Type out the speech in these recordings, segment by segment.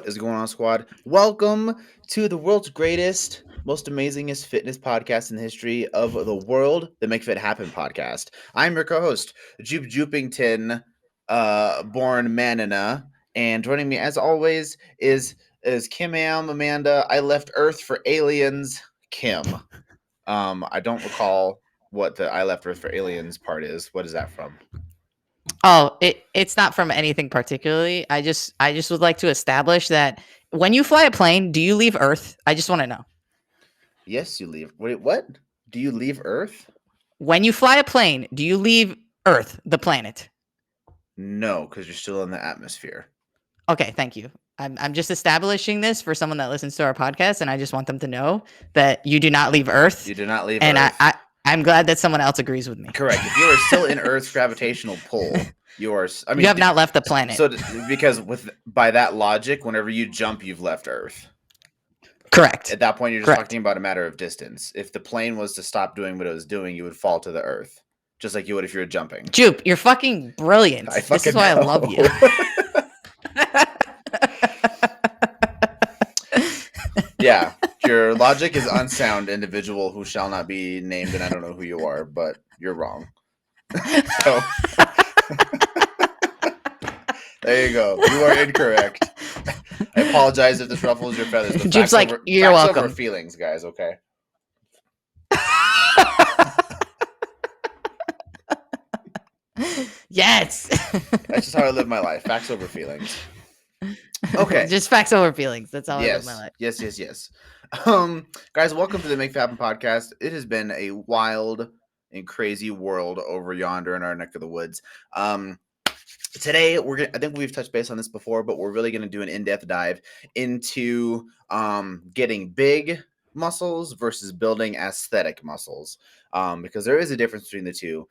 is going on, squad? Welcome to the world's greatest, most amazingest fitness podcast in the history of the world, the Make Fit Happen podcast. I'm your co-host, Jupe Jupington, born Manina, and joining me as always is Kim Am Amanda. I left Earth for aliens, Kim. I don't recall what the I left Earth for aliens part is. What is that from? Oh, it's not from anything particularly. I just would like to establish that when you fly a plane, do you leave Earth? I just want to know. Yes, you leave. Wait, what? Do you leave Earth? When you fly a plane, do you leave Earth, the planet? No, because you're still in the atmosphere. Okay, thank you. I'm just establishing this for someone that listens to our podcast, and I just want them to know that you do not leave Earth. You do not leave and Earth. I'm glad that someone else agrees with me. Correct. If you are still in Earth's gravitational pull, you are. I mean, you have not left the planet. So, because by that logic, whenever you jump, you've left Earth. Correct. At that point, you're just talking about a matter of distance. If the plane was to stop doing what it was doing, you would fall to the Earth, just like you would if you were jumping. Jupe, you're fucking brilliant. This is why I love you. Yeah, your logic is unsound, individual who shall not be named, and I don't know who you are, but you're wrong. So there you go. You are incorrect. I apologize if this ruffles your feathers. But Jupe's like, you're welcome. Over feelings, guys. Okay. Yes. That's just how I live my life. Facts over feelings. Okay. Just facts over feelings. That's how I live my life. Yes. Guys, welcome to the Make Fit Happen podcast. It has been a wild and crazy world over yonder in our neck of the woods. Today I think we've touched base on this before, but we're really gonna do an in-depth dive into getting big muscles versus building aesthetic muscles. Because there is a difference between the two.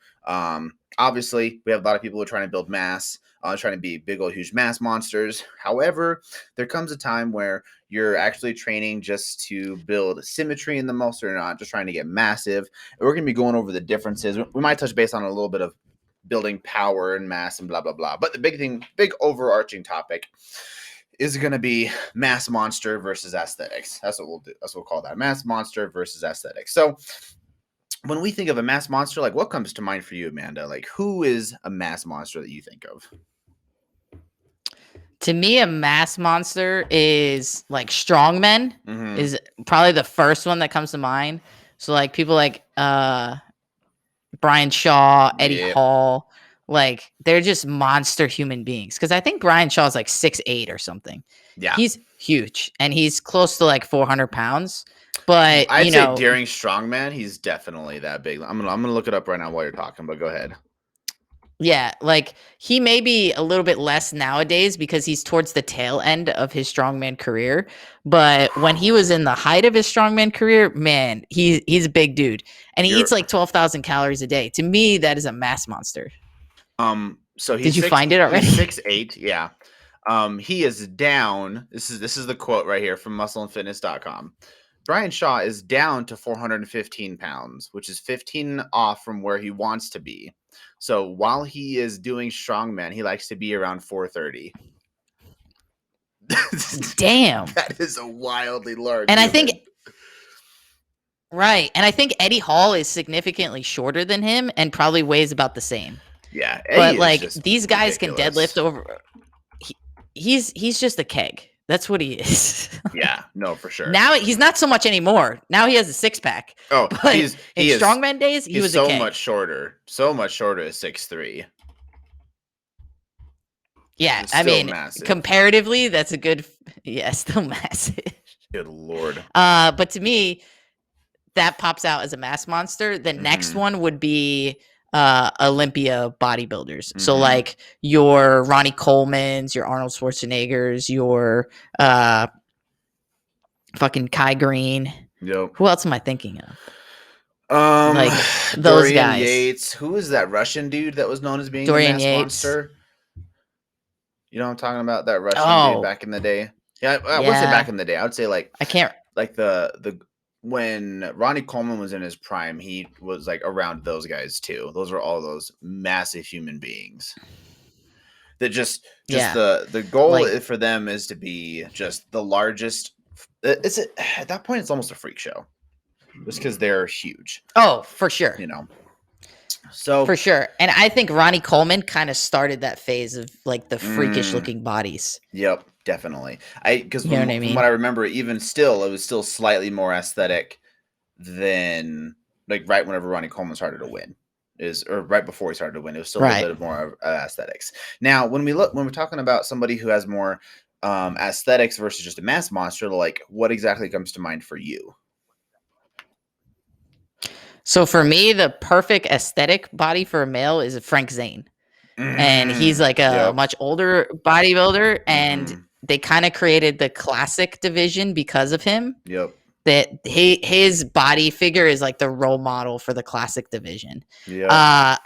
Obviously, we have a lot of people who are trying to build mass, trying to be big old huge mass monsters. However, there comes a time where you're actually training just to build symmetry in the muscle, or not just trying to get massive. And we're going to be going over the differences. We might touch base on a little bit of building power and mass and blah, blah, blah. But the big overarching topic is going to be mass monster versus aesthetics. That's what we'll do. That's what we'll call that. Mass monster versus aesthetics. So when we think of a mass monster, like what comes to mind for you, Amanda? Like who is a mass monster that you think of? To me, a mass monster is like strongmen is probably the first one that comes to mind. So like people like Brian Shaw, Eddie Hall, like they're just monster human beings. Because I think Brian Shaw is like 6'8" or something. Yeah, he's huge and he's close to like 400 pounds. But I'd say during strongman, he's definitely that big. I'm gonna look it up right now while you're talking. But go ahead. Yeah, like he may be a little bit less nowadays because he's towards the tail end of his strongman career. But when he was in the height of his strongman career, man, he's a big dude, and he eats like 12,000 calories a day. To me, that is a mass monster. So did you find it already? 6'8", yeah. He is down. This is the quote right here from MuscleandFitness.com. Brian Shaw is down to 415 pounds, which is 15 off from where he wants to be. So while he is doing strongman, he likes to be around 430. Damn. That is a wildly large. And human. I think, right. And I think Eddie Hall is significantly shorter than him and probably weighs about the same. Yeah. Eddie but like these guys ridiculous. Can deadlift over. He's just a keg. That's what he is. Yeah, no, for sure. Now he's not so much anymore. Now he has a 6-pack. Oh, but in strongman days, he was so much shorter. So much shorter at 6'3". Yeah, I mean, massive. Comparatively, that's a good. Yeah, still massive. Good lord. But to me, that pops out as a mass monster. The next one would be Olympia bodybuilders. So like your Ronnie Coleman's, your Arnold Schwarzeneggers, your fucking Kai Green. Yep. Who else am I thinking of? Like those Dorian guys. Yates. Who is that Russian dude that was known as being Dorian the mass Yates. monster? You know what I'm talking about? That Russian dude back in the day. Yeah, I would say back in the day. I would say like I can't like the when Ronnie Coleman was in his prime, he was like around those guys too. Those were all those massive human beings. That just Yeah. the goal Like- for them is to be just the largest. It's at that point it's almost a freak show, just because they're huge, Oh, for sure. you know. So For sure. And I think Ronnie Coleman kind of started that phase of like the freakish mm, looking bodies. yep, definitely. Because You know what I from mean? what I remember, even still, it was still slightly more aesthetic than like right whenever Ronnie Coleman started to win. Or right before he started to win, it was still a Right. little bit more aesthetics. Now, when we're talking about somebody who has more aesthetics versus just a mass monster, like what exactly comes to mind for you? So for me, the perfect aesthetic body for a male is Frank Zane. And he's like a Yep. much older bodybuilder, and Mhm. they kind of created the classic division because of him. Yep. That his body figure is like the role model for the classic division. Yep.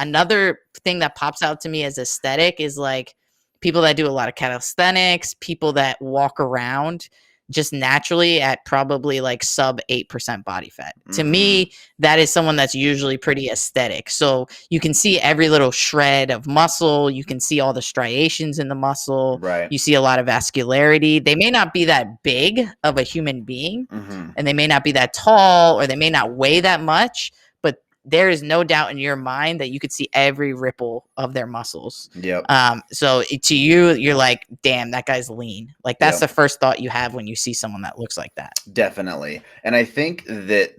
Another thing that pops out to me as aesthetic is like people that do a lot of calisthenics, people that walk around just naturally at probably like sub 8% body fat. To Mhm. me, that is someone that's usually pretty aesthetic. So you can see every little shred of muscle, you can see all the striations in the muscle, Right. you see a lot of vascularity. They may not be that big of a human being, Mhm. and they may not be that tall, or they may not weigh that much, but there is no doubt in your mind that you could see every ripple of their muscles. Yep. So to you, you're like, damn, that guy's lean. Like that's Yep. the first thought you have when you see someone that looks like that. Definitely. And I think that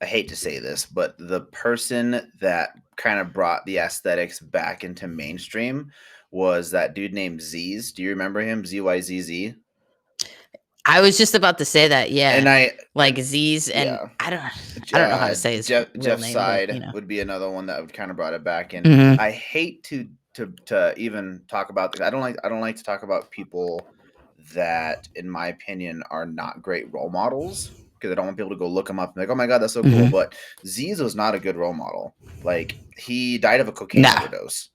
I hate to say this, but the person that kind of brought the aesthetics back into mainstream was that dude named Z's. Do you remember him? ZYZZ? I was just about to say that, yeah. And Like Z's, and yeah. I don't know how to say his real Jeff name, Side but, you know. would be another one that would kind of brought it back. And Mhm. I hate to even talk about I don't like to talk about people that, in my opinion, are not great role models, because I don't want people to go look them up and be like, oh my god, that's so cool. Mhm. But Z's was not a good role model. Like, he died of a cocaine Nah. overdose.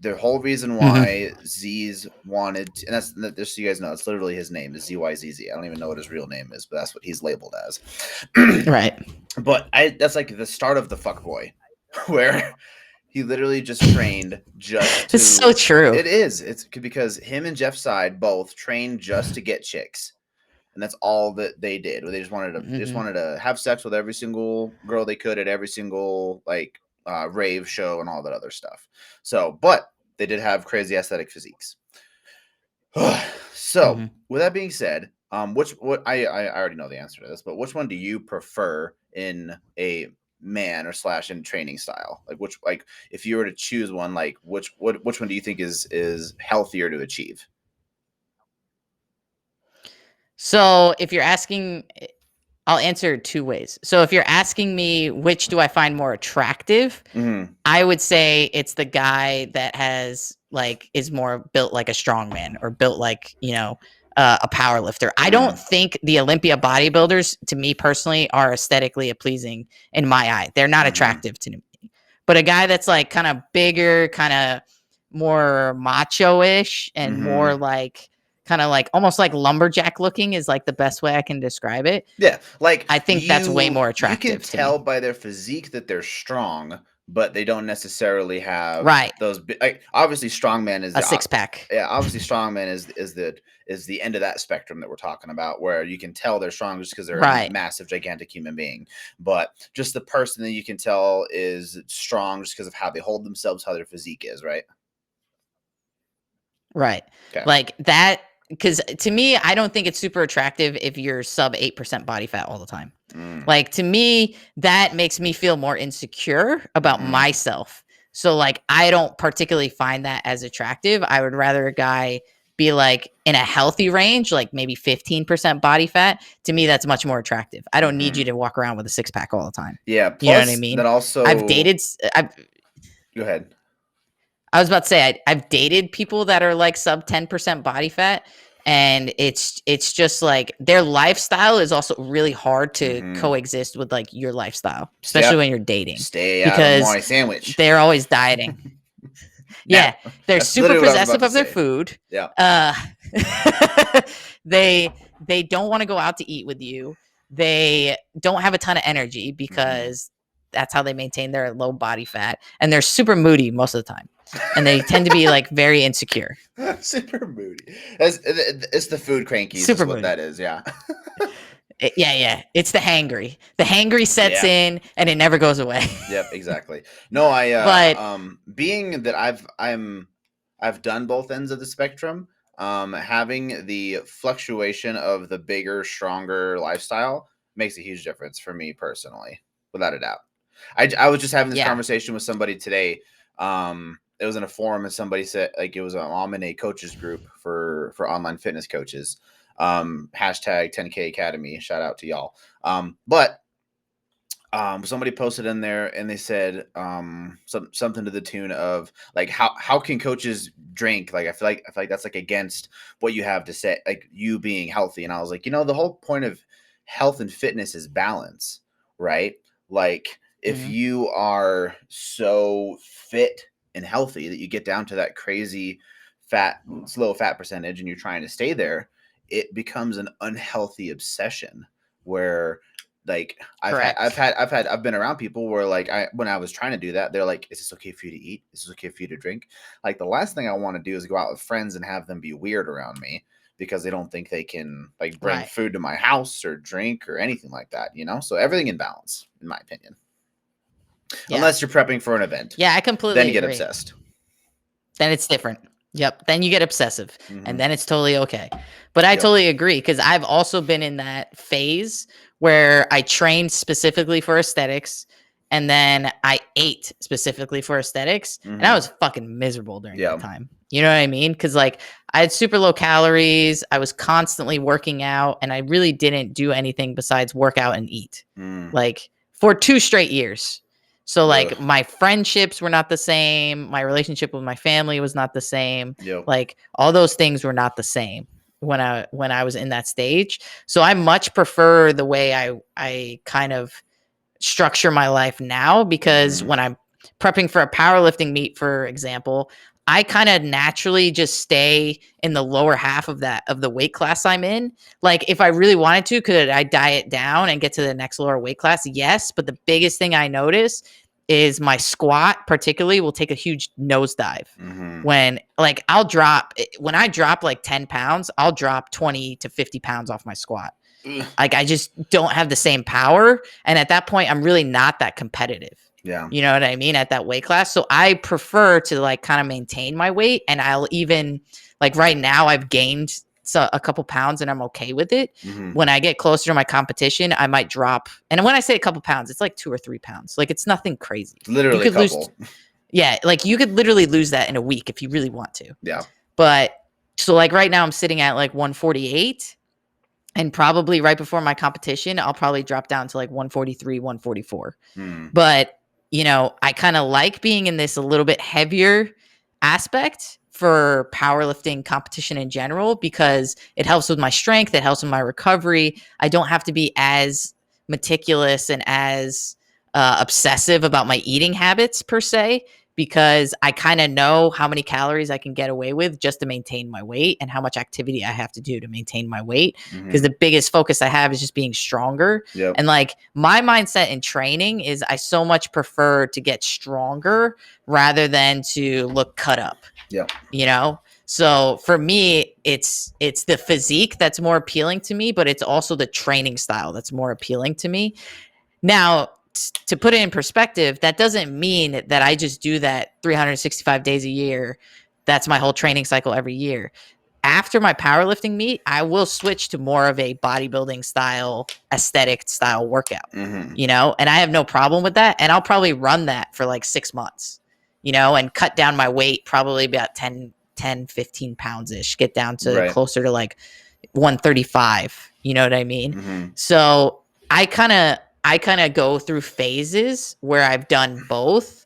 The whole reason Mhm. why Z's wanted, and that's just so you guys know, it's literally his name is ZYZZ. I don't even know what his real name is, but that's what he's labeled as. Right. But that's like the start of the fuck boy, where he literally just trained just to. It's so true. It is. It's because him and Jeff Side both trained just to get chicks, and that's all that they did. They just wanted to have sex with every single girl they could at every single like rave show and all that other stuff. So, but they did have crazy aesthetic physiques. So, Mhm. with that being said, what I already know the answer to this, but which one do you prefer in a man or / in training style? Like if you were to choose one, like which one do you think is healthier to achieve? So if you're asking, I'll answer two ways. So if you're asking me which do I find more attractive, Mhm. I would say it's the guy that has like is more built like a strongman or built like, you know, a power lifter. I don't think the Olympia bodybuilders, to me personally, are aesthetically pleasing in my eye. They're not Mhm. attractive to me. But a guy that's like kind of bigger, kind of more macho-ish, and more Mhm. like kind of like almost like lumberjack looking is like the best way I can describe it. Yeah, like I think that's way more you can attractive to tell me. by their physique that they're strong, but they don't necessarily have Right. those like obviously strongman is A six pack. yeah, obviously strongman is the end of that spectrum that we're talking about, where you can tell they're strong just because they're a Right. massive gigantic human being. But just the person that you can tell is strong just because of how they hold themselves, how their physique is, right? Right. Okay. Like that, because to me, I don't think it's super attractive if you're sub 8% body fat all the time. Like to me, that makes me feel more insecure about Mhm. myself. So like I don't particularly find that as attractive. I would rather a guy be like in a healthy range, like maybe 15% body fat. To me, that's much more attractive. I don't need Mhm. you to walk around with a six pack all the time. Yeah, You know what I plus mean? that also I've dated, go ahead. I was about to say I've dated people that are like sub 10% body fat, and it's just like their lifestyle is also really hard to Mhm. coexist with like your lifestyle, Stay especially out- when you're dating, Stay out of because my sandwich. they're always dieting. Now, Yeah, they're that's super literally what I was about possessive to of their say. food. Yeah. Uh, they don't want to go out to eat with you. They don't have a ton of energy Mm-hmm. because that's how they maintain their low body fat, and they're super moody most of the time, and they tend to be like very insecure. Super moody. It's the food crankies is Super what moody. that is. Yeah. Yeah. It's the hangry. The hangry sets Yeah. in and it never goes away. Yep, exactly. No, But being that I've done both ends of the spectrum, having the fluctuation of the bigger, stronger lifestyle makes a huge difference for me personally, without a doubt. I was just having this yeah. conversation with somebody today. It was in a forum and somebody said, like, it was an a coaches group for online fitness coaches. Hashtag 10K Academy. Shout out to y'all. But somebody posted in there and they said something to the tune of like, how can coaches drink? Like, I feel like that's like against what you have to say, like you being healthy. And I was like, the whole point of health and fitness is balance, right? Like, if Mhm. you are so fit and healthy that you get down to that crazy slow fat percentage and you're trying to stay there, it becomes an unhealthy obsession where, like, Correct. I've been around people where, like, when I was trying to do that, they're like, "Is this okay for you to eat? Is this okay for you to drink?" Like, the last thing I want to do is go out with friends and have them be weird around me because they don't think they can, like, bring Right. food to my house or drink or anything like that. So everything in balance, in my opinion. Yeah. Unless you're prepping for an event, Yeah, I then completely you get agree. obsessed. Then it's different. Yep. Then you get obsessive Mhm. and then it's totally okay. But I Yep. totally agree because I've also been in that phase where I trained specifically for aesthetics and then I ate specifically for aesthetics and I Mhm. was fucking miserable during Yeah. that time. You know what I mean? Because like I had super low calories, I was constantly working out, and I really didn't do anything besides work out and eat Mm. like for 2 straight years. So like Ugh. my friendships were not the same, my relationship with my family was not the same. Yep. Like all those things were not the same when I was in that stage. So I much prefer the way I kind of structure my life now because Mhm. when I'm prepping for a powerlifting meet, for example, I kind of naturally just stay in the lower half of the weight class I'm in. Like if I really wanted to, could I diet down and get to the next lower weight class? Yes, but the biggest thing I notice is my squat particularly will take a huge nosedive. Mhm. When when I drop like 10 pounds, I'll drop 20 to 50 pounds off my squat. Ugh. Like I just don't have the same power. And at that point, I'm really not that competitive. Yeah. You know what I mean? At that weight class. So I prefer to like kind of maintain my weight. And I'll even like right now I've gained a couple pounds and I'm okay with it. Mhm. When I get closer to my competition, I might drop. And when I say a couple pounds, it's like 2 or 3 pounds. Like it's nothing crazy. You Literally a could lose, couple. yeah, like you could literally lose that in a week if you really want to. Yeah. But so like right now I'm sitting at like 148, and probably right before my competition, I'll probably drop down to like 143, 144. Hmm. But, I kind of like being in this a little bit heavier aspect for powerlifting competition in general because it helps with my strength, it helps with my recovery. I don't have to be as meticulous and as obsessive about my eating habits per se because I kind of know how many calories I can get away with just to maintain my weight and how much activity I have to do to maintain my weight. Because Mhm. the biggest focus I have is just being stronger. Yep. And like my mindset in training is I so much prefer to get stronger rather than to look cut up. Yep. So for me, it's the physique that's more appealing to me, but it's also the training style that's more appealing to me. Now, to put it in perspective, that doesn't mean that I just do that 365 days a year. That's my whole training cycle every year. After my powerlifting meet, I will switch to more of a bodybuilding style, aesthetic style workout, Mhm. and I have no problem with that. And I'll probably run that for like 6 months, and cut down my weight probably about 10, 15 pounds ish, get down to Right. closer to like 135. You know what I mean? Mhm. So I kind of go through phases where I've done both,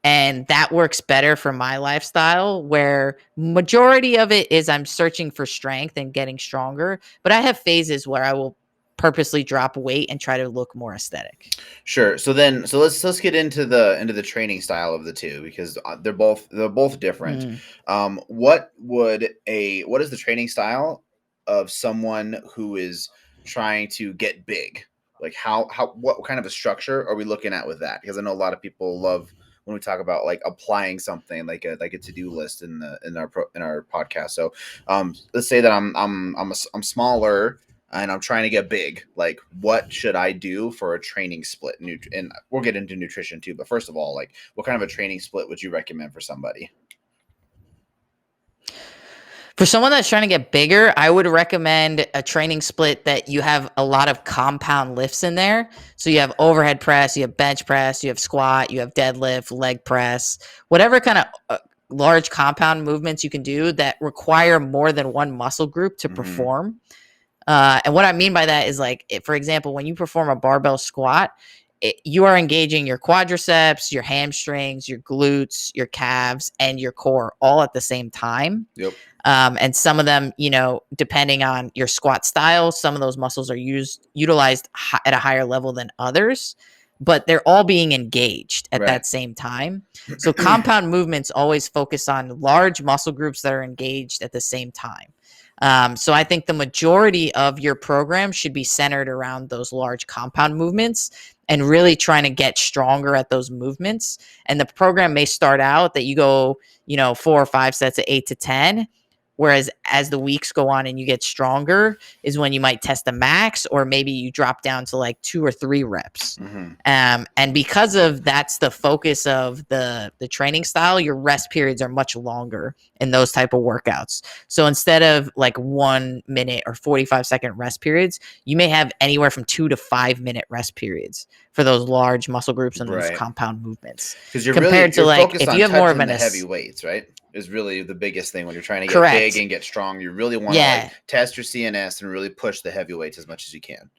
and that works better for my lifestyle where majority of it is I'm searching for strength and getting stronger, but I have phases where I will purposely drop weight and try to look more aesthetic. Sure. So let's get into the training style of the two because they're both different. Mm. What is the training style of someone who is trying to get big? Like what kind of a structure are we looking at with that? Because I know a lot of people love when we talk about like applying something like a to-do list in our podcast. So let's say that I'm smaller and I'm trying to get big. Like, what should I do for a training split? And we'll get into nutrition too. But first of all, like, what kind of a training split would you recommend for somebody? For someone that's trying to get bigger, I would recommend a training split that you have a lot of compound lifts in there. So you have overhead press, you have bench press, you have squat, you have deadlift, leg press, whatever kind of large compound movements you can do that require more than one muscle group to perform. And what I mean by that is like, for example, when you perform a barbell squat, you are engaging your quadriceps, your hamstrings, your glutes, your calves, and your core all at the same time. Yep. And some of them, depending on your squat style, some of those muscles are utilized at a higher level than others, but they're all being engaged at that same time. So compound movements always focus on large muscle groups that are engaged at the same time. So I think the majority of your program should be centered around those large compound movements and really trying to get stronger at those movements. And the program may start out that you go, 4 or 5 sets of 8 to 10. Whereas as the weeks go on and you get stronger is when you might test the max, or maybe you drop down to like 2 or 3 reps. And because of that's the focus of the training style, your rest periods are much longer in those type of workouts. So instead of like 1 minute or 45-second rest periods, you may have anywhere from 2 to 5 minute rest periods for those large muscle groups and those compound movements. Because you're focused if you have more of the heavy weights, right? Is really the biggest thing when you're trying to get big and get strong. You really want to like test your CNS and really push the heavyweights as much as you can.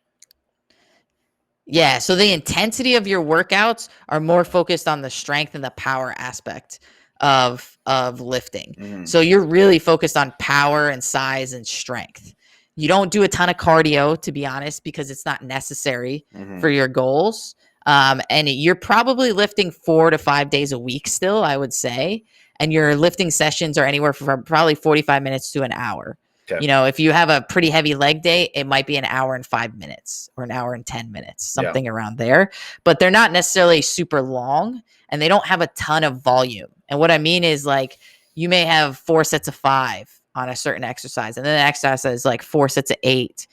Yeah. So the intensity of your workouts are more focused on the strength and the power aspect of lifting. So you're really focused on power and size and strength. You don't do a ton of cardio, to be honest, because it's not necessary for your goals. And you're probably lifting 4 to 5 days a week still, I would say. And your lifting sessions are anywhere from probably 45 minutes to an hour. Okay. If you have a pretty heavy leg day, it might be an hour and 5 minutes or an hour and 10 minutes, something around there. But they're not necessarily super long and they don't have a ton of volume. And what I mean is like you may have 4 sets of 5 on a certain exercise, and then the exercise is like 4 sets of 8.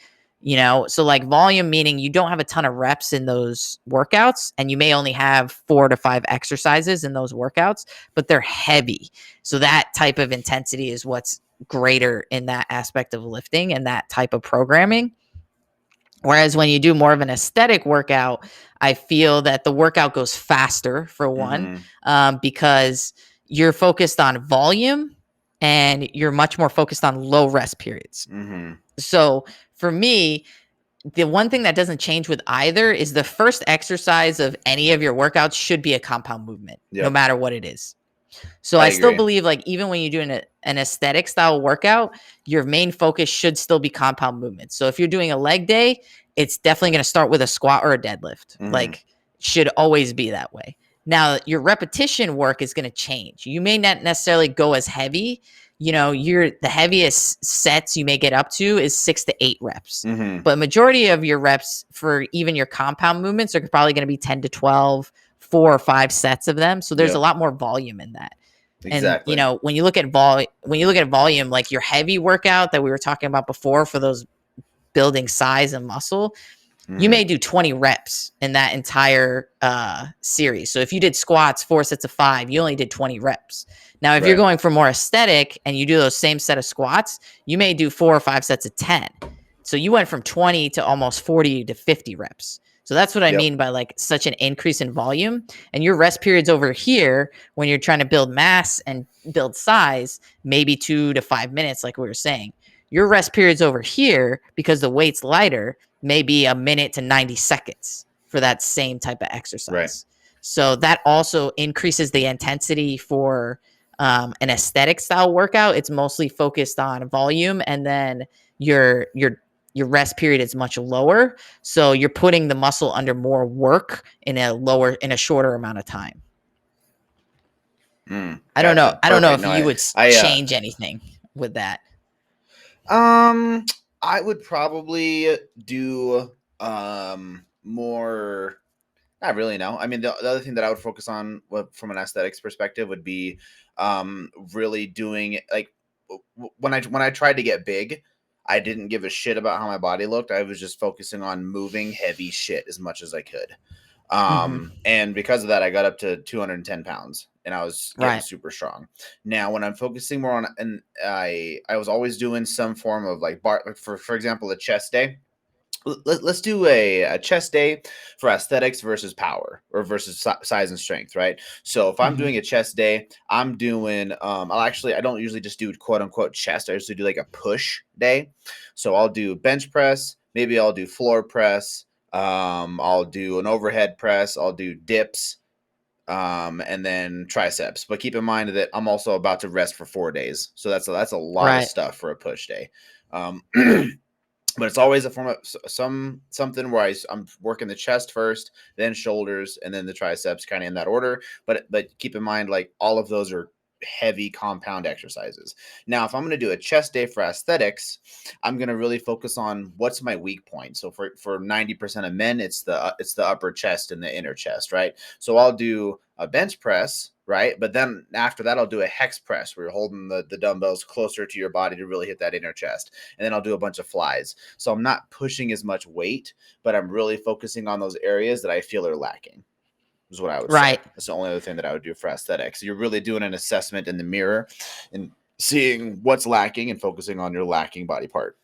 So like volume meaning you don't have a ton of reps in those workouts, and you may only have 4 to 5 exercises in those workouts, but they're heavy. So that type of intensity is what's greater in that aspect of lifting and that type of programming. Whereas when you do more of an aesthetic workout, I feel that the workout goes faster for one, because you're focused on volume and you're much more focused on low rest periods. So for me, the one thing that doesn't change with either is the first exercise of any of your workouts should be a compound movement, no matter what it is. So I still believe like even when you do an aesthetic style workout, your main focus should still be compound movements. So if you're doing a leg day, it's definitely going to start with a squat or a deadlift. Like should always be that way. Now your repetition work is going to change. You may not necessarily go as heavy. The heaviest sets you may get up to is 6 to 8 reps. But majority of your reps for even your compound movements are probably going to be 10 to 12, 4 or 5 sets of them. So there's a lot more volume in that. Exactly. And when you look at volume, like your heavy workout that we were talking about before for those building size and muscle, you may do 20 reps in that entire series. So if you did squats 4 sets of 5, you only did 20 reps. Now, if you're going for more aesthetic and you do those same set of squats, you may do 4 or 5 sets of 10. So you went from 20 to almost 40 to 50 reps. So that's what I mean by like such an increase in volume. And your rest periods over here, when you're trying to build mass and build size, maybe 2 to 5 minutes, like we were saying. Your rest periods over here, because the weight's lighter, may be a minute to 90 seconds for that same type of exercise. So that also increases the intensity for an aesthetic style workout. It's mostly focused on volume, and then your rest period is much lower. So you're putting the muscle under more work in a shorter amount of time. I don't know. I don't know if you would change anything with that. I would probably do more. Not really, no. I mean, the other thing that I would focus on from an aesthetics perspective would be really doing like when I tried to get big, I didn't give a shit about how my body looked. I was just focusing on moving heavy shit as much as I could. Hmm. And because of that, I got up to 210 pounds and I was getting Right. super strong. Now, when I'm focusing more on, and I was always doing some form of like bar, for example, a chest day. Let's do a chest day for aesthetics versus power or versus size and strength, right? So if I'm Hmm. doing a chest day, I'm doing I don't usually just do quote unquote chest. I usually do like a push day. So I'll do bench press, maybe I'll do floor press, I'll do an overhead press, I'll do dips, and then triceps. But keep in mind that I'm also about to rest for 4 days, so that's a lot of Right. stuff for a push day. Um, but it's always a form of something where I'm working the chest first, then shoulders, and then the triceps, kind of in that order. But keep in mind, like all of those are heavy compound exercises. Now, if I'm going to do a chest day for aesthetics, I'm going to really focus on what's my weak point. So for 90% of men, it's the upper chest and the inner chest, right? So I'll do a bench press, right? But then after that, I'll do a hex press where you're holding the dumbbells closer to your body to really hit that inner chest. And then I'll do a bunch of flies. So I'm not pushing as much weight, but I'm really focusing on those areas that I feel are lacking, is what I would say. Right. That's the only other thing that I would do for aesthetics. You're really doing an assessment in the mirror and seeing what's lacking and focusing on your lacking body part.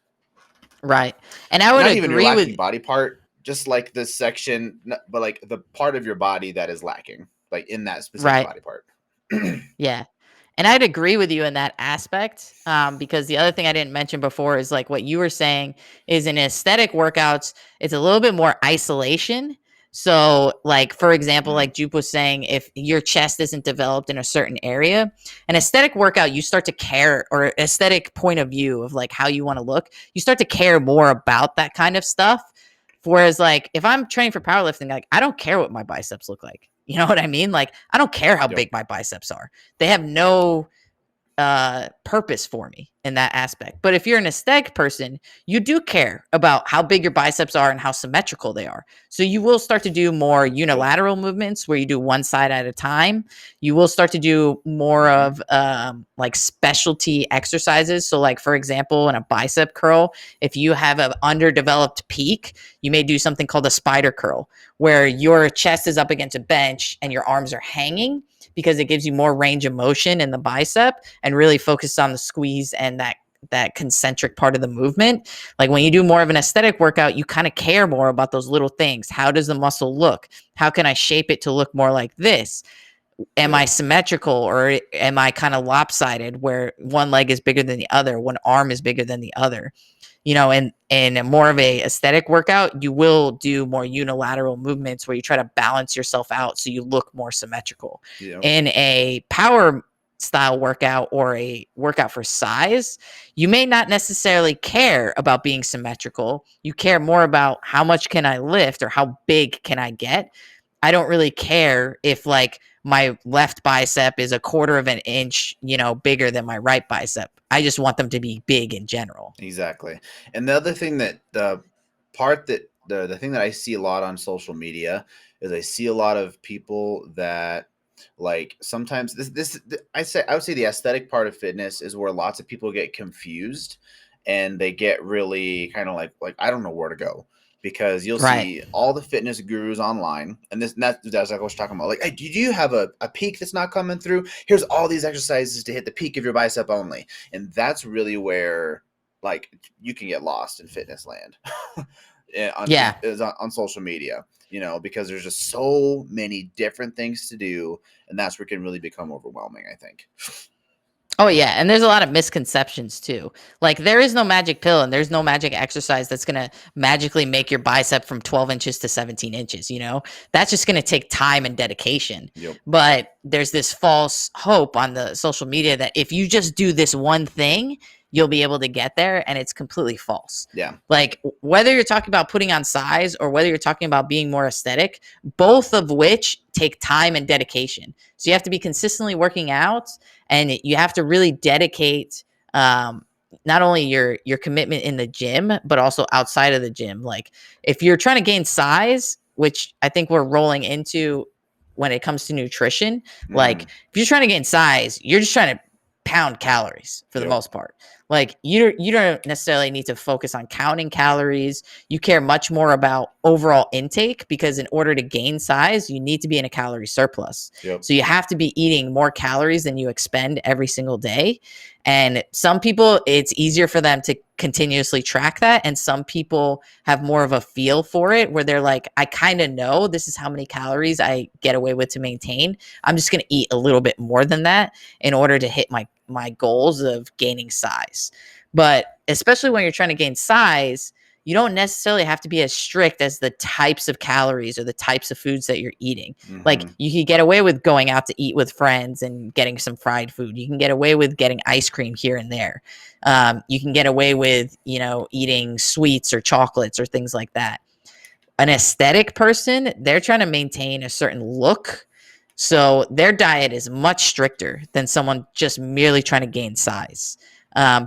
Right. And I would Not even your agree with lacking body part, just like the section, but like the part of your body that is lacking, like in that specific right. body part. Yeah. And I'd agree with you in that aspect, because the other thing I didn't mention before is like what you were saying is in aesthetic workouts, it's a little bit more isolation. So, like, for example, Mm, like Jupe was saying, if your chest isn't developed in a certain area, an aesthetic workout, you start to care, or aesthetic point of view of like how you want to look, you start to care more about that kind of stuff. Whereas, like, if I'm training for powerlifting, like, I don't care what my biceps look like. You know what I mean? Like, I don't care how yep. big my biceps are. They have no purpose for me in that aspect. But if you're an aesthetic person, you do care about how big your biceps are and how symmetrical they are. So you will start to do more Yep. unilateral movements where you do one side at a time. You will start to do more Mm-hmm. of like specialty exercises. So, like for example, in a bicep curl, if you have an underdeveloped peak, you may do something called a spider curl, where your chest is up against a bench and your arms are hanging because it gives you more range of motion in the bicep and really focus on the squeeze and that concentric part of the movement. Like when you do more of an aesthetic workout, you kind of care more about those little things. How does the muscle look? How can I shape it to look more like this? Am I Yep. symmetrical or am I kind of lopsided where one leg is bigger than the other, one arm is bigger than the other? You know, and in more of a aesthetic workout, you will do more unilateral movements where you try to balance yourself out so you look more symmetrical. Yep. In a power style workout or a workout for size, you may not necessarily care about being symmetrical. You care more about how much can I lift or how big can I get. I don't really care if like my left bicep is a quarter of an inch, bigger than my right bicep. I just want them to be big in general. Exactly. And the other thing that the part that the thing that I see a lot on social media is I see a lot of people that like sometimes I would say the aesthetic part of fitness is where lots of people get confused and they get really kind of like I don't know where to go because you'll Right. see all the fitness gurus online and that's like I was talking about like hey, do you have a peak that's not coming through? Here's all these exercises to hit the peak of your bicep only, and that's really where like you can get lost in fitness land Yeah. on social media, because there's just so many different things to do, and that's where it can really become overwhelming, I think. Oh yeah, and there's a lot of misconceptions too. Like there is no magic pill and there's no magic exercise that's going to magically make your bicep from 12 inches to 17 inches, That's just going to take time and dedication. Yep. But there's this false hope on the social media that if you just do this one thing, you'll be able to get there, and it's completely false. Yeah. Like whether you're talking about putting on size or whether you're talking about being more aesthetic, both of which take time and dedication. So you have to be consistently working out and you have to really dedicate not only your commitment in the gym, but also outside of the gym. Like if you're trying to gain size, which I think we're rolling into when it comes to nutrition, like Mhm. if you're trying to gain size, you're just trying to pound calories for the Yep. most part. Like you don't necessarily need to focus on counting calories. You care much more about overall intake because in order to gain size, you need to be in a calorie surplus. Yep. So you have to be eating more calories than you expend every single day. And some people, it's easier for them to continuously track that. And some people have more of a feel for it where they're like, I kind of know this is how many calories I get away with to maintain. I'm just going to eat a little bit more than that in order to hit my goals of gaining size. But especially when you're trying to gain size, you don't necessarily have to be as strict as the types of calories or the types of foods that you're eating. Like Mhm. you can get away with going out to eat with friends and getting some fried food. You can get away with getting ice cream here and there. You can get away with, eating sweets or chocolates or things like that. An aesthetic person, they're trying to maintain a certain look. So their diet is much stricter than someone just merely trying to gain size.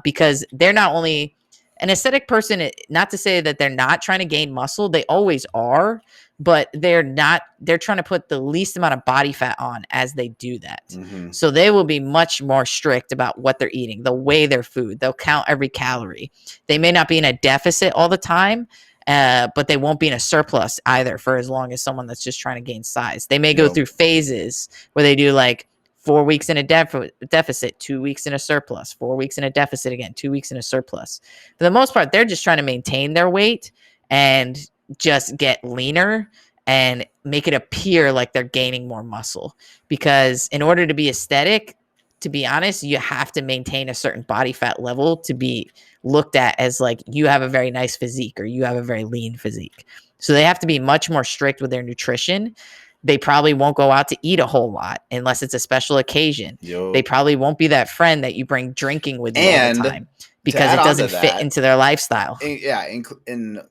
Because they're not only an aesthetic person, not to say that they're not trying to gain muscle, they always are, but they're trying to put the least amount of body fat on as they do that. Mhm. So they will be much more strict about what they're eating, the way their food, they'll count every calorie. They may not be in a deficit all the time, but they won't be in a surplus either for as long as someone that's just trying to gain size. They may go Yep. through phases where they do like 4 weeks in a deficit, 2 weeks in a surplus, 4 weeks in a deficit again, 2 weeks in a surplus. For the most part, they're just trying to maintain their weight and just get leaner and make it appear like they're gaining more muscle. Because in order to be aesthetic, to be honest, you have to maintain a certain body fat level to be looked at as like you have a very nice physique or you have a very lean physique. So they have to be much more strict with their nutrition. They probably won't go out to eat a whole lot unless it's a special occasion. They Yep. probably won't be that friend that you bring drinking with you all the And time to because add it on to doesn't fit that, into their lifestyle. yeah, in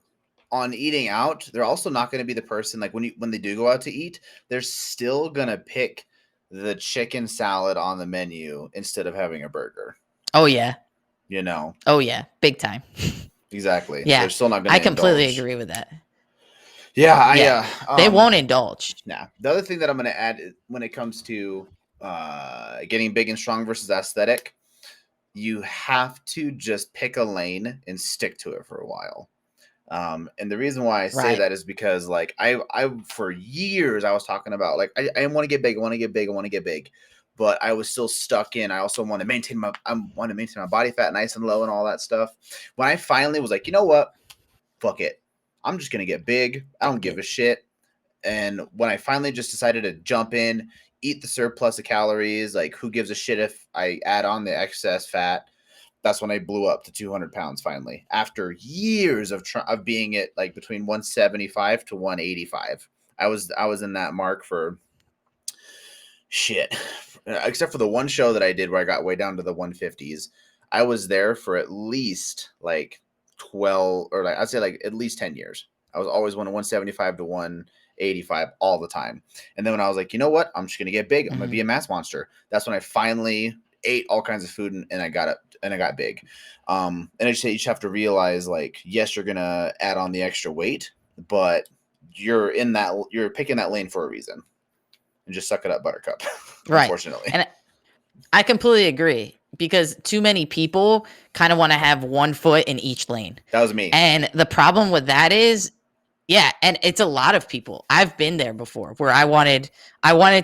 on eating out, they're also not going to be the person like when they do go out to eat, they're still going to pick the chicken salad on the menu instead of having a burger. Oh yeah. You know, Oh yeah. Big time. exactly. Yeah. They're still not going I to completely indulge. agree with that. Yeah, Yeah. They I won't indulge. nah. The other thing that I'm going to add when it comes to getting big and strong versus aesthetic, you have to just pick a lane and stick to it for a while. And the reason why I say Right. that is because like I for years I was talking about like I want to get big, I want to get big, I want to get big, but I was still stuck in. I also want to maintain my body fat nice and low and all that stuff. When I finally was like, you know what, fuck it, I'm just gonna get big. I don't give a shit. And when I finally just decided to jump in, eat the surplus of calories, like who gives a shit if I add on the excess fat, that's when I blew up to 200 pounds finally. After years of being at like between 175 to 185, I was in that mark for shit, except for the one show that I did where I got way down to the 150s. I was there for at least like 12 or like I'd say like at least 10 years. I was always 175 to 185 all the time. And then when I was like, you know what? I'm just gonna get big. I'm gonna be Mhm. a mass monster. That's when I finally ate all kinds of food and I got up and I got big. And I just say you just have to realize like, yes, you're gonna add on the extra weight, but you're picking that lane for a reason. And just suck it up, Buttercup. Right. Unfortunately, And I completely agree because too many people kind of want to have one foot in each lane. that was me. And the problem with that is, yeah, and it's a lot of people. I've been there before where I wanted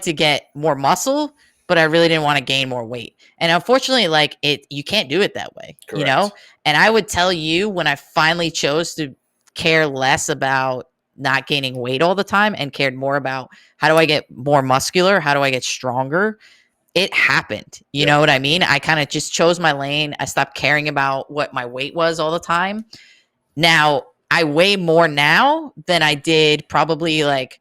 to get more muscle, but I really didn't want to gain more weight. And unfortunately, like you can't do it that way, you know? Correct. And I would tell you when I finally chose to care less about not gaining weight all the time and cared more about how do I get more muscular? How do I get stronger? It happened. You Yep. know what I mean? I kind of just chose my lane. I stopped caring about what my weight was all the time. Now, I weigh more now than I did probably like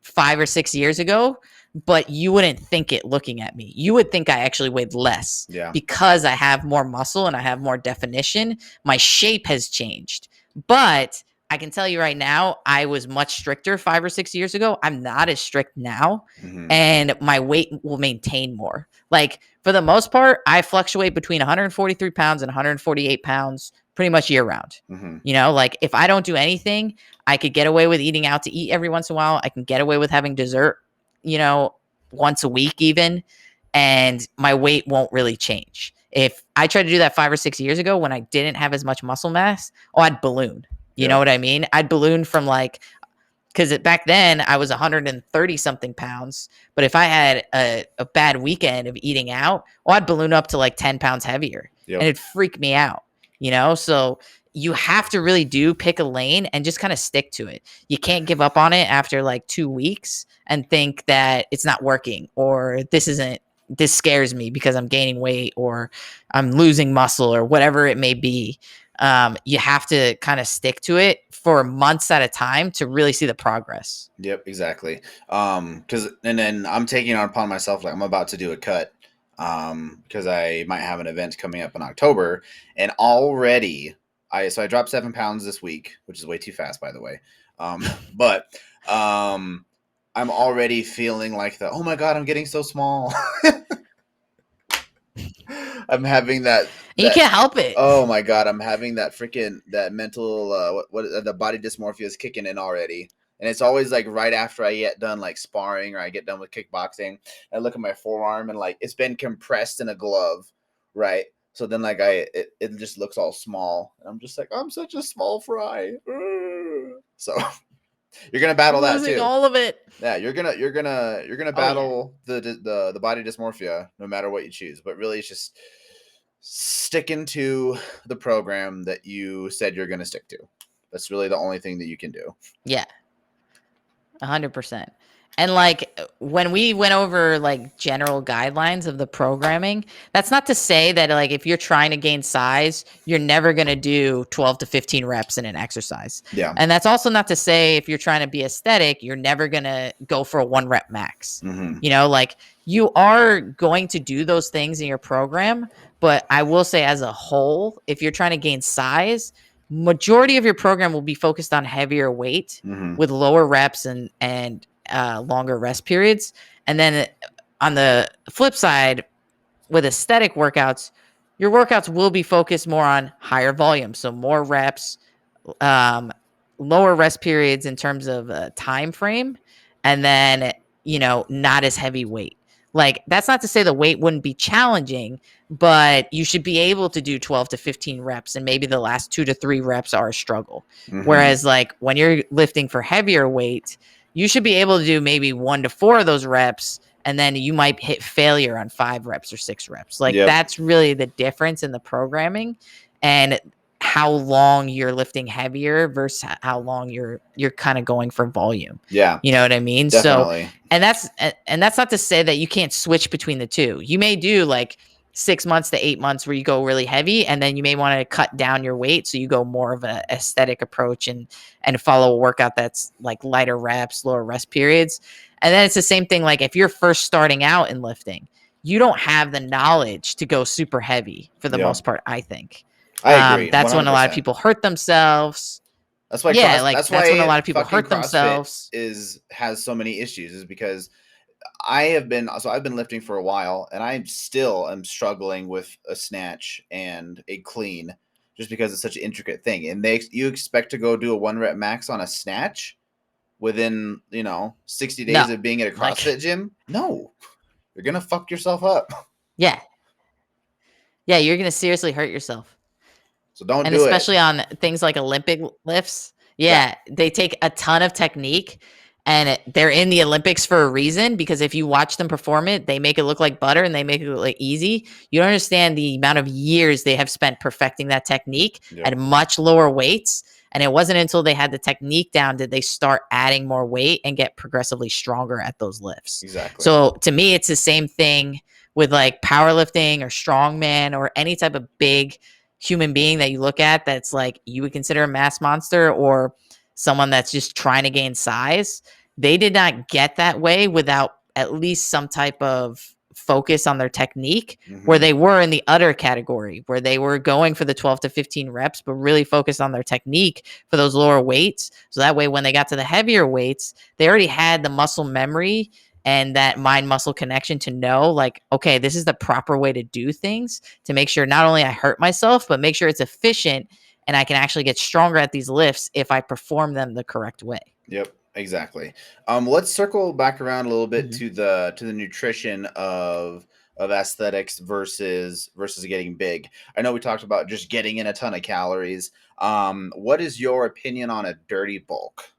5 or 6 years ago, but you wouldn't think it looking at me. You would think I actually weighed less Yeah. because I have more muscle and I have more definition. My shape has changed, but I can tell you right now, I was much stricter 5 or 6 years ago. I'm not as strict now, Mm-hmm. and my weight will maintain more. Like, for the most part, I fluctuate between 143 pounds and 148 pounds pretty much year round. Mm-hmm. You know, like if I don't do anything, I could get away with eating out to eat every once in a while. I can get away with having dessert, you know, once a week even, and my weight won't really change. If I tried to do that 5 or 6 years ago when I didn't have as much muscle mass, I'd balloon. You know what I mean? I'd balloon from like, because back then I was 130 something pounds. But if I had a bad weekend of eating out, I'd balloon up to like 10 pounds heavier. Yep. And it'd freak me out, you know? So you have to really do pick a lane and just kind of stick to it. You can't give up on it after like 2 weeks and think that it's not working or this scares me because I'm gaining weight or I'm losing muscle or whatever it may be. You have to kind of stick to it for months at a time to really see the progress. Yep, exactly. And then I'm taking it upon myself, like I'm about to do a cut, because I might have an event coming up in October, and already I dropped 7 pounds this week, which is way too fast, by the way. But I'm already feeling like oh my God, I'm getting so small. I'm having that. You can't help it. Oh my God, I'm having that freaking that mental what the body dysmorphia is kicking in already. And it's always like right after I get done like sparring or I get done with kickboxing. I look at my forearm and like it's been compressed in a glove, right? So then like it just looks all small. I'm just like, I'm such a small fry. So you're gonna battle that too. All of it. Yeah, you're gonna battle the body dysmorphia no matter what you choose. But really, it's just sticking to the program that you said you're gonna stick to. That's really the only thing that you can do. Yeah, 100%. And like when we went over like general guidelines of the programming, that's not to say that like if you're trying to gain size, you're never going to do 12 to 15 reps in an exercise. Yeah. And that's also not to say if you're trying to be aesthetic, you're never going to go for a 1 rep max. Mm-hmm. You know, like you are going to do those things in your program, but I will say as a whole, if you're trying to gain size, majority of your program will be focused on heavier weight with lower reps and longer rest periods. And then on the flip side, with aesthetic workouts, your workouts will be focused more on higher volume. So more reps, lower rest periods in terms of time frame, and then, you know, not as heavy weight. Like, that's not to say the weight wouldn't be challenging, but you should be able to do 12 to 15 reps, and maybe the last 2 to 3 reps are a struggle. Whereas, like, when you're lifting for heavier weight, you should be able to do maybe 1 to 4 of those reps, and then you might hit failure on 5 reps or 6 reps. Like, that's really the difference in the programming and how long you're lifting heavier versus how long you're kind of going for volume. Yeah. You know what I mean? Definitely. So, and that's not to say that you can't switch between the two. You may do like 6 months to 8 months where you go really heavy, and then you may want to cut down your weight. So you go more of an aesthetic approach and follow a workout that's like lighter reps, lower rest periods. And then it's the same thing. Like if you're first starting out in lifting, you don't have the knowledge to go super heavy for the most part, I think. I agree. That's 100%. When a lot of people hurt themselves. That's why. That's when a lot of people hurt themselves. Has so many issues is because I've been lifting for a while, and I still am struggling with a snatch and a clean, just because it's such an intricate thing. And you expect to go do a 1 rep max on a snatch within 60 days of being at a CrossFit gym? No, you're gonna fuck yourself up. Yeah, you're gonna seriously hurt yourself. So don't do it. And especially on things like Olympic lifts. Yeah, they take a ton of technique, and they're in the Olympics for a reason, because if you watch them perform it, they make it look like butter and they make it look like easy. You don't understand the amount of years they have spent perfecting that technique at much lower weights. And it wasn't until they had the technique down did they start adding more weight and get progressively stronger at those lifts. Exactly. So to me, it's the same thing with like powerlifting or strongman or any type of big human being that you look at that's like you would consider a mass monster or someone that's just trying to gain size. They did not get that way without at least some type of focus on their technique, where they were in the other category, where they were going for the 12 to 15 reps, but really focused on their technique for those lower weights. So that way, when they got to the heavier weights, they already had the muscle memory and that mind muscle connection to know, like, okay, this is the proper way to do things to make sure not only I hurt myself, but make sure it's efficient and I can actually get stronger at these lifts if I perform them the correct way. Yep, exactly. Let's circle back around a little bit Mhm. to the nutrition of aesthetics versus getting big. I know we talked about just getting in a ton of calories. What is your opinion on a dirty bulk?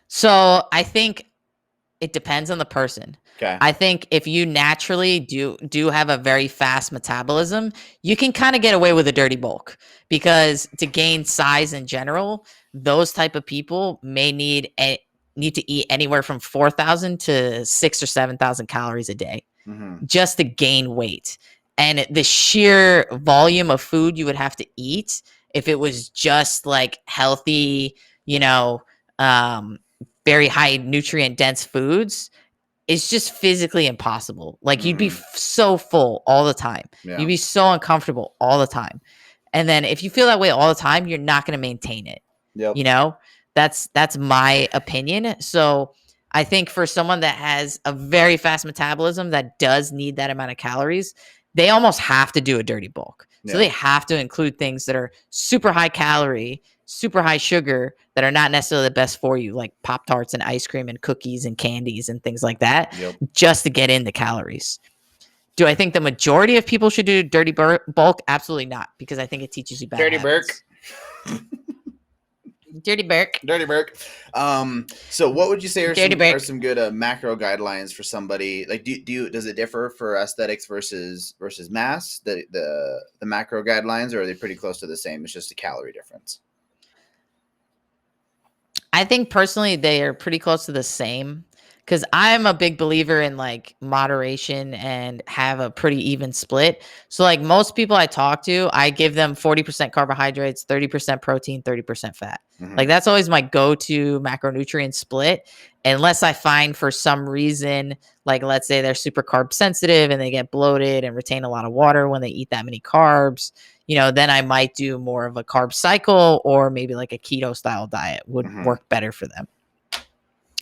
So I think it depends on the person. Okay. I think if you naturally do have a very fast metabolism, you can kind of get away with a dirty bulk because to gain size in general, those type of people may need to eat anywhere from 4,000 to 6 or 7,000 calories a day Hmm. just to gain weight. And the sheer volume of food you would have to eat if it was just like healthy, you know, um, very high nutrient dense foods is just physically impossible. Like you'd be Hmm. so full all the time. You'd Yeah. be so uncomfortable all the time. And then if you feel that way all the time, you're not going to maintain it. Yep. You know? That's my opinion. So I think for someone that has a very fast metabolism that does need that amount of calories, they almost have to do a dirty bulk. So Yeah. they have to include things that are super high calorie, super high sugar that are not necessarily the best for you, like Pop Tarts and ice cream and cookies and candies and things like that, Yep. just to get in the calories. Do I think the majority of people should do dirty bulk? Absolutely not, because I think it teaches you bad Dirty Burke. habits. Dirty Burke. Dirty Burke. So what would you say are Dirty some Burke. good macro guidelines for somebody? Like, does it differ for aesthetics versus mass? The macro guidelines, or are they pretty close to the same? It's just a calorie difference. I think personally they are pretty close to the same because I'm a big believer in like moderation and have a pretty even split. So like most people I talk to, I give them 40% carbohydrates, 30% protein, 30% fat. Like Hmm. that's always my go-to macronutrient split. Unless I find for some reason, like let's say they're super carb sensitive and they get bloated and retain a lot of water when they eat that many carbs, then I might do more of a carb cycle or maybe like a keto style diet would Hmm. work better for them.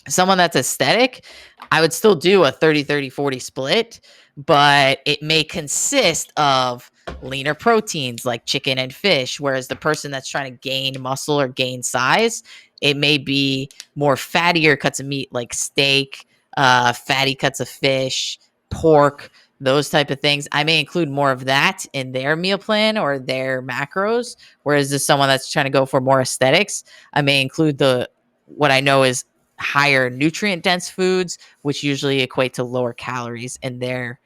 Someone that's aesthetic, I would still do a 30-30-40 split, but it may consist of leaner proteins like chicken and fish. Whereas the person that's trying to gain muscle or gain size, it may be more fattier cuts of meat like steak, fatty cuts of fish, pork, those type of things. I may include more of that in their meal plan or their macros. Whereas as someone that's trying to go for more aesthetics, I may include the what I know is higher nutrient dense foods, which usually equate to lower calories in their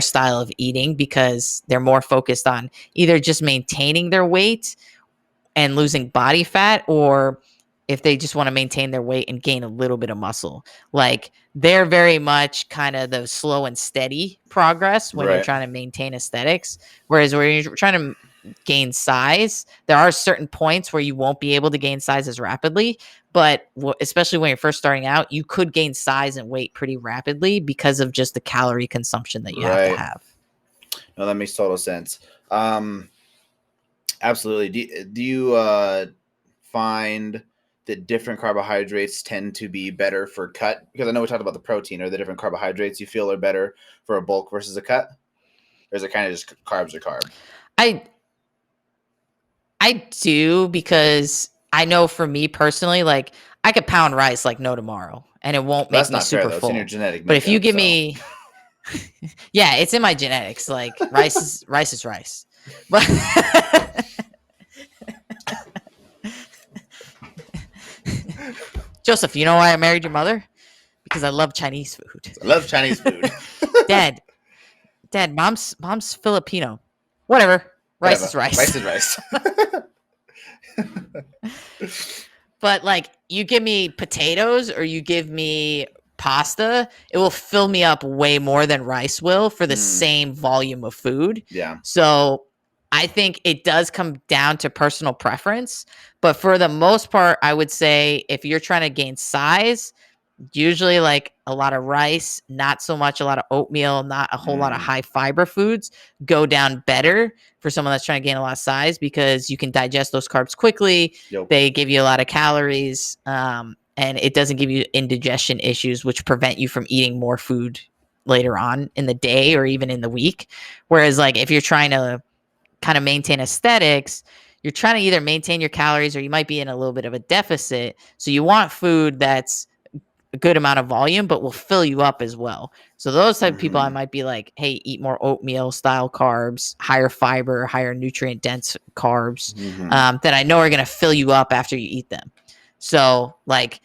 style of eating because they're more focused on either just maintaining their weight and losing body fat, or if they just want to maintain their weight and gain a little bit of muscle. Like they're very much kind of the slow and steady progress when you're Right. trying to maintain aesthetics. Whereas when you're trying to gain size, there are certain points where you won't be able to gain size as rapidly. But especially when you're first starting out, you could gain size and weight pretty rapidly because of just the calorie consumption that you have to Right. have. No, that makes total sense. Absolutely. Do you find that different carbohydrates tend to be better for cut? Because I know we talked about the protein. Are the different carbohydrates you feel are better for a bulk versus a cut? Or is it kind of just carbs or carb? I I do because I know for me personally, like I could pound rice like no tomorrow and it won't Well, make that's me not fair super though. It's in your full. genetic But if you makeup. give So me yeah, it's in my genetics. Like rice is rice. But Joseph, you know why I married your mother? Because I love Chinese food. I love Chinese food. Dad, mom's Filipino. Whatever. Rice Whatever. is rice. Rice is rice. But like you give me potatoes or you give me pasta, it will fill me up way more than rice will for the Mm, same volume of food. yeah. So I think it does come down to personal preference. But for the most part, I would say if you're trying to gain size, Usually like a lot of rice, not so much a lot of oatmeal, not a whole lot of high fiber foods go down better for someone that's trying to gain a lot of size because you can digest those carbs quickly. Yep. They give you a lot of calories, and it doesn't give you indigestion issues, which prevent you from eating more food later on in the day or even in the week. Whereas like if you're trying to kind of maintain aesthetics, you're trying to either maintain your calories or you might be in a little bit of a deficit. So you want food that's a good amount of volume, but will fill you up as well. So those type of people, I might be like, hey, eat more oatmeal style carbs, higher fiber, higher nutrient dense carbs that I know are going to fill you up after you eat them. So like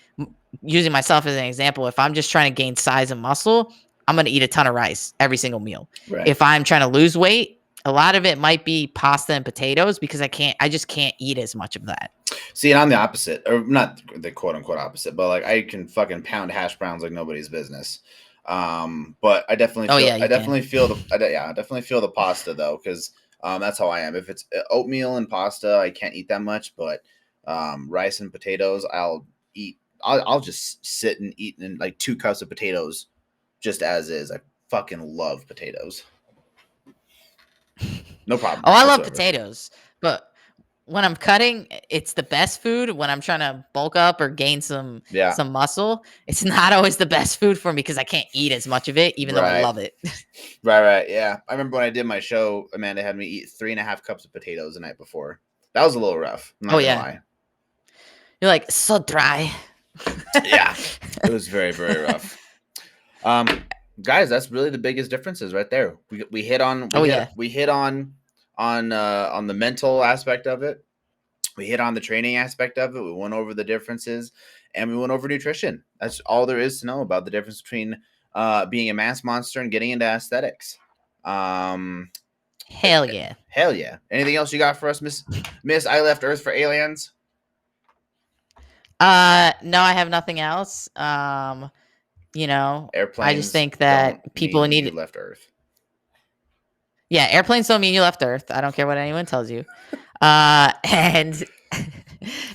using myself as an example, if I'm just trying to gain size and muscle, I'm going to eat a ton of rice every single meal. Right. If I'm trying to lose weight, a lot of it might be pasta and potatoes because I just can't eat as much of that. See, and I'm the opposite, or not the quote unquote opposite, but like I can fucking pound hash browns like nobody's business. But I definitely feel, I definitely feel the pasta though, because that's how I am. If it's oatmeal and pasta, I can't eat that much, but rice and potatoes, I'll eat. I'll just sit and eat in like 2 cups of potatoes, just as is. I fucking love potatoes. No problem. Oh, I love potatoes, but when I'm cutting, it's the best food. When I'm trying to bulk up or gain some muscle, it's not always the best food for me because I can't eat as much of it, even though I love it. Right. Yeah, I remember when I did my show, Amanda had me eat 3.5 cups of potatoes the night before. That was a little rough. I'm not gonna lie. You're like so dry. Yeah, it was very, very rough. Guys, that's really the biggest differences right there. We hit on we hit on the mental aspect of it. We hit on the training aspect of it. We went over the differences, and we went over nutrition. That's all there is to know about the difference between being a mass monster and getting into aesthetics. Hell yeah. Hell yeah. Anything else you got for us, Miss I Left Earth for Aliens? No, I have nothing else. You know, airplanes. I just think that people need you left Earth. Yeah, airplanes don't mean you left Earth. I don't care what anyone tells you. And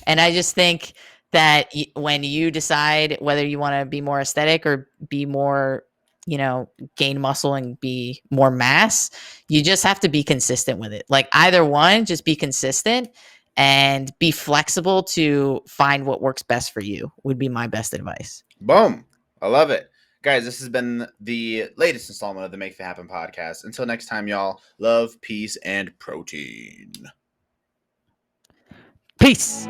I just think that when you decide whether you want to be more aesthetic or be more, gain muscle and be more mass, you just have to be consistent with it. Like either one, just be consistent and be flexible to find what works best for you would be my best advice. Boom. I love it. Guys, this has been the latest installment of the Make That Happen podcast. Until next time, y'all, love, peace, and protein. Peace.